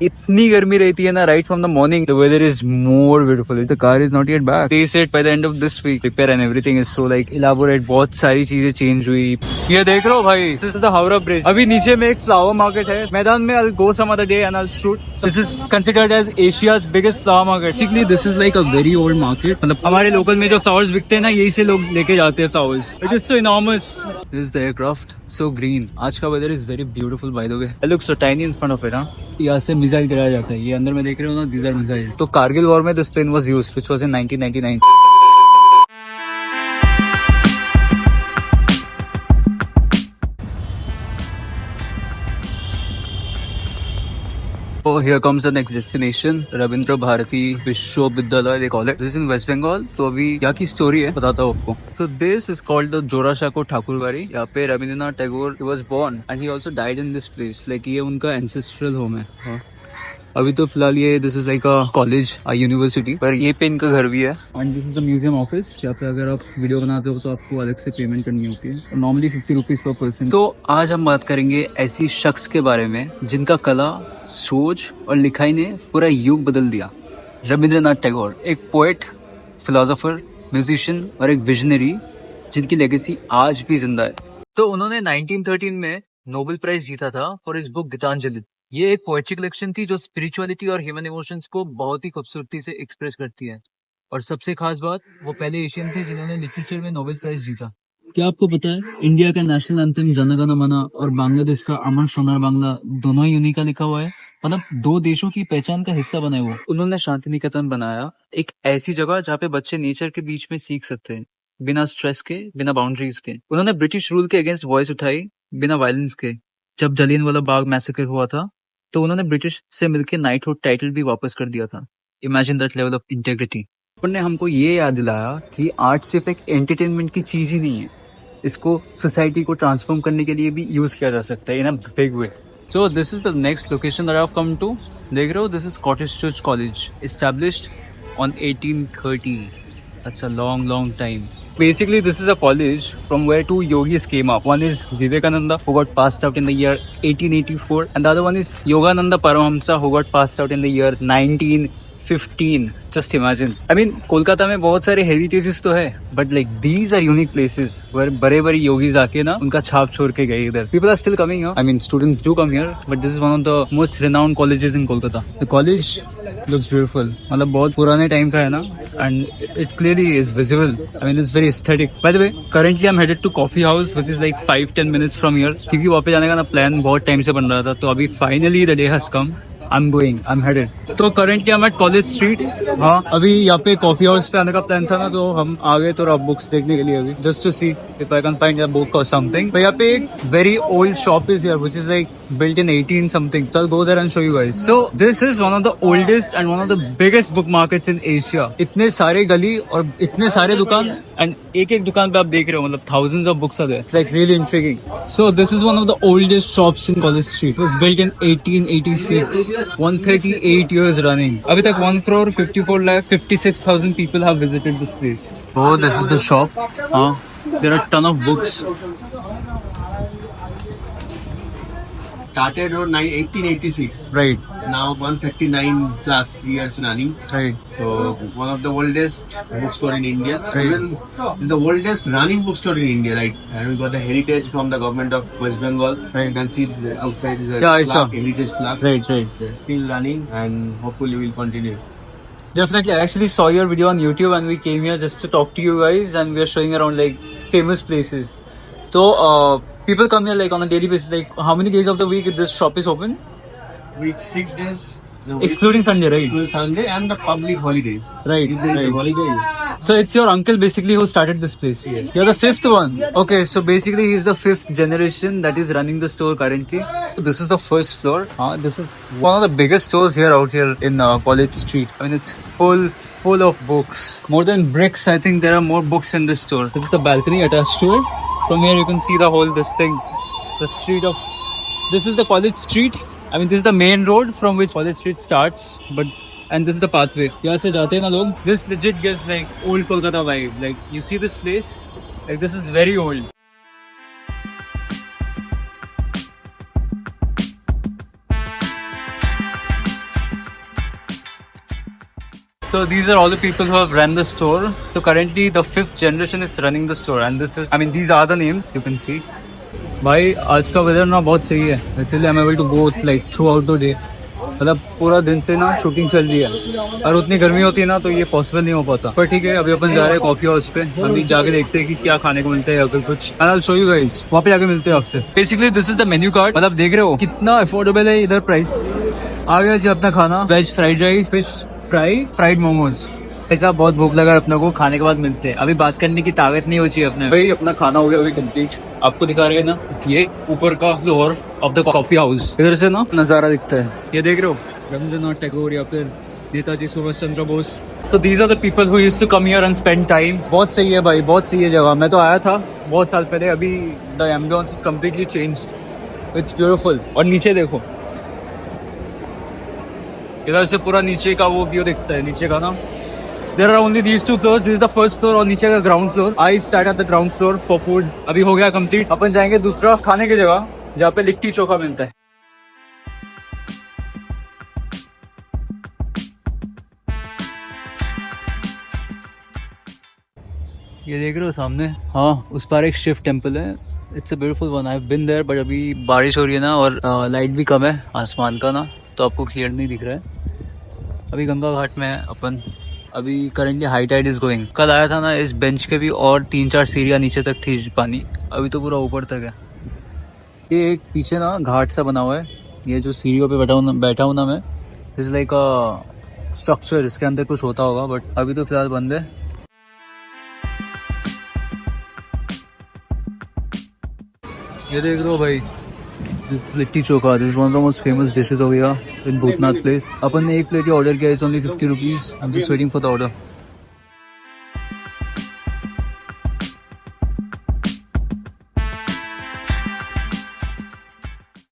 इतनी गर्मी रहती है ना right from the morning. The weather is more beautiful. The car is not yet back. They said by the end of this week repair and everything is so like elaborate. बहुत सारी चीजें change हुई. ये देख लो भाई, this is the Howrah bridge. अभी नीचे में एक फ्लावर मार्केट है मैदान में. I'll go some other day and I'll shoot. This is considered as Asia's biggest flower market. Basically this is like a very old market. मतलब हमारे लोकल में जो फ्लावर्स बिकते हैं ना, यही से लोग लेके जाते हैं flowers. It is so enormous. This is the aircraft. So green. आज का weather is very beautiful by the way. It looks so tiny in front of it, हाँ. यहाँ से मिसाइल गिराया जाता है. ये अंदर में देख रहे हो ना, these are मिसाइल. तो कारगिल वॉर में this plane was used, which was in 1999. Oh, here comes the next destination, Rabindra Bharati Vishwavidyalaya they call it. This is in West Bengal. तो अभी यहाँ की स्टोरी है, बताता हूँ आपको. So this is called the जोरासाको ठाकुरबाड़ी. यहाँ पे Rabindranath Tagore was born and he also died in this place. Like ये उनका ancestral home है. हाँ. अभी तो फिलहाल ये this is like a college, a university, पर ये पे इनका घर भी है. And this is a museum office. यहाँ पे अगर आप वीडियो बनाते हो तो आपको अलग से पेमेंट करनी होती है, नॉर्मली 50 रुपीज पर पर्सन. तो आज हम बात करेंगे ऐसी शख्स के बारे में जिनका कला, सोच और लिखाई ने पूरा युग बदल दिया. रविंद्रनाथ टैगोर, एक पोएट, फिलोसोफर, म्यूजिशियन और एक विजनरी जिनकी लेगेसी आज भी जिंदा है. तो उन्होंने 1913 में नोबेल प्राइज जीता था फॉर हिज बुक गीतांजलि. ये एक पोएट्री कलेक्शन थी जो स्पिरिचुअलिटी और ह्यूमन इमोशंस को बहुत ही खूबसूरती से एक्सप्रेस करती है. और सबसे खास बात, वो पहले एशियन थे जिन्होंने लिटरेचर में नोबेल प्राइज जीता. क्या आपको पता है इंडिया का नेशनल एंथम जन गण मन और बांग्लादेश का अमर सोनार बांग्ला दोनों ही उन्हीं का लिखा हुआ है. मतलब दो देशों की पहचान का हिस्सा बने वो. उन्होंने शांति निकेतन बनाया, एक ऐसी जगह जहाँ पे बच्चे नेचर के बीच में सीख सकते हैं, बिना स्ट्रेस के, बिना बाउंड्रीज के. उन्होंने ब्रिटिश रूल के अगेंस्ट वॉइस उठाई, बिना वायलेंस के. जब जलियनवाला बाग मैसेकर हुआ था तो उन्होंने ब्रिटिश से मिलकर नाइटहुड टाइटल भी वापस कर दिया था. Imagine that level of integrity. उन्होंने हमको ये याद दिलाया कि आर्ट सिर्फ एक एंटरटेनमेंट की चीज ही नहीं है, इसको सोसाइटी को ट्रांसफॉर्म करने के लिए भी यूज किया जा सकता है in a big way. So this is the next location that I have come to. देख रहे हो, this is Scottish Church College, established on 1830. That's a long time. Basically, this is a college from where two yogis came up. One is Vivekananda, who got passed out in the year 1884, and the other one is Yogananda Paramahamsa, who got passed out in the year 1915. Just imagine. I mean, Kolkata में बहुत सारे heritages तो है, but like these are unique places where बड़े बड़े yogis आके ना उनका छाप छोड़ के गए इधर. People are still coming here. I mean, students do come here, but this is one of the most renowned colleges in Kolkata. The college looks beautiful. मतलब बहुत पुराने टाइम का है ना, and it clearly is visible. I mean, it's very aesthetic. By the way, currently I am headed to coffee house which is like 5-10 minutes from here, क्योंकि वहाँ पे जाने का ना प्लान बहुत टाइम से बन रहा था. तो अभी finally the day has come. I'm going, I'm headed. तो currently I'm at College Street. हाँ, अभी यहाँ पे कॉफी हाउस पे आने का प्लान था ना, तो हम आ गए थोड़ा बुक्स देखने के लिए अभी, just to see if I can find a book or something. तो यहाँ पे एक very old shop is here, which is like built in 18 something. So I'll go there and show you guys. So this is one of the oldest and one of the biggest book markets in Asia. इतने सारे गली और इतने सारे दुकान, and एक एक दुकान पे आप देख रहे हो, मतलब thousands of books are there. It's like really intriguing. So this is one of the oldest shops in College Street. It was built in 1886. 138 years running. अभी तक 1,54,56,000 people have visited this place. Oh, this is the shop. There are a ton of books. Started on 1886. Right. It's now 139 plus years running. Right. So one of the oldest bookstore in India. Right. Even the oldest running bookstore in India. Right. And we got the heritage from the government of West Bengal. Right. You can see the outside the Yeah, I saw. heritage plaque. Right. They're still running and hopefully will continue. Definitely. I actually saw your video on YouTube and we came here just to talk to you guys, and we are showing around like famous places. So people come here like on a daily basis. Like how many days of the week this shop is open? Week 6 days. Excluding Sunday, right? Excluding Sunday and the public holidays. Right. If there is a holiday. So it's your uncle basically who started this place. Yes. You're the fifth one. Okay, so basically he's the fifth generation that is running the store currently. So this is the first floor. This is one of the biggest stores here out here in College Street. I mean, it's full of books. More than bricks, I think there are more books in this store. This is the balcony attached to it. From here you can see the whole this thing, the street of. This is the College Street. I mean, this is the main road from which College Street starts. And this is the pathway. यहाँ से जाते हैं ना लोग. This legit gives like old Kolkata vibe. Like you see this place, like this is very old. So these are all the people who have ran the store. So currently the 5th generation is running the store, and this is, I mean, these are the names you can see. भाई आज का weather ना बहुत सही है, इसलिए I am able to go like throughout the day. मतलब पूरा दिन से ना शूटिंग चल रही है, और उतनी गर्मी होती है ना तो ये पॉसिबल नहीं हो पाता. पर ठीक है, अभी अपन जा रहे हैं कॉफी हाउस पे. अभी जाके देखते हैं कि क्या खाने को मिलता है, अगर कुछ. I will show you guys, वहाँ पे जाके मिलते हैं आपसे. Basically this is the menu card. मतलब देख रहे हो कितना अफोर्डेबल है इधर प्राइस. आ गया जी अपना खाना, veg fried rice, fish fry, fried momos. ऐसा बहुत भूख लगा अपने को, खाने के बाद मिलते हैं. अभी बात करने की ताकत नहीं होती अपने. भाई अपना खाना हो गया अभी कंप्लीट. आपको दिखा रहे हैं ना, ये ऊपर का floor of the coffee house. इधर से ना नजारा दिखता है, ये देख रहे हो, रविंद्रनाथ टैगोर या फिर Netaji Subhash Chandra Bose. So these are the people who used to come here and spend time. बहुत सही है भाई, बहुत सही है जगह. मैं तो आया था बहुत साल पहले. अभी the ambience is completely changed. It's beautiful. और नीचे देखो, इधर से पूरा नीचे का वो व्यू दिखता है. नीचे का ना, there are only these two floors. This is the first floor और नीचे का ground floor. I sat at the ground floor for food. अभी हो गया complete. अपन जाएंगे दूसरा खाने की जगह जहाँ पे लिट्टी चोखा मिलता है. ये देख रहे हो सामने, हाँ उस पार एक शिव टेम्पल है. It's a beautiful one. I have been there, but अभी बारिश हो रही है ना, और लाइट भी कम है आसमान का ना, तो आपको क्लियर नहीं दिख रहा है. अभी गंगा घाट में है अपन. अभी currently high tide is going. कल आया था ना, इस बेंच के भी और 3-4 सीढ़ियाँ नीचे तक थी पानी. अभी तो पूरा ऊपर तक है. ये एक पीछे ना घाट सा बना हुआ है. ये जो सीढ़ियों पे बैठा हूँ ना मैं, इज लाइक अ स्ट्रक्चर. इसके अंदर कुछ होता होगा, बट अभी तो फिलहाल बंद है. ये देख रहे हो भाई, this litti chokha. This one of the most famous dishes हो गया इन भूतनाथ प्लेस. अपन ने एक प्लेट ही ऑर्डर किया. It's only 50 rupees. I am just waiting for the order.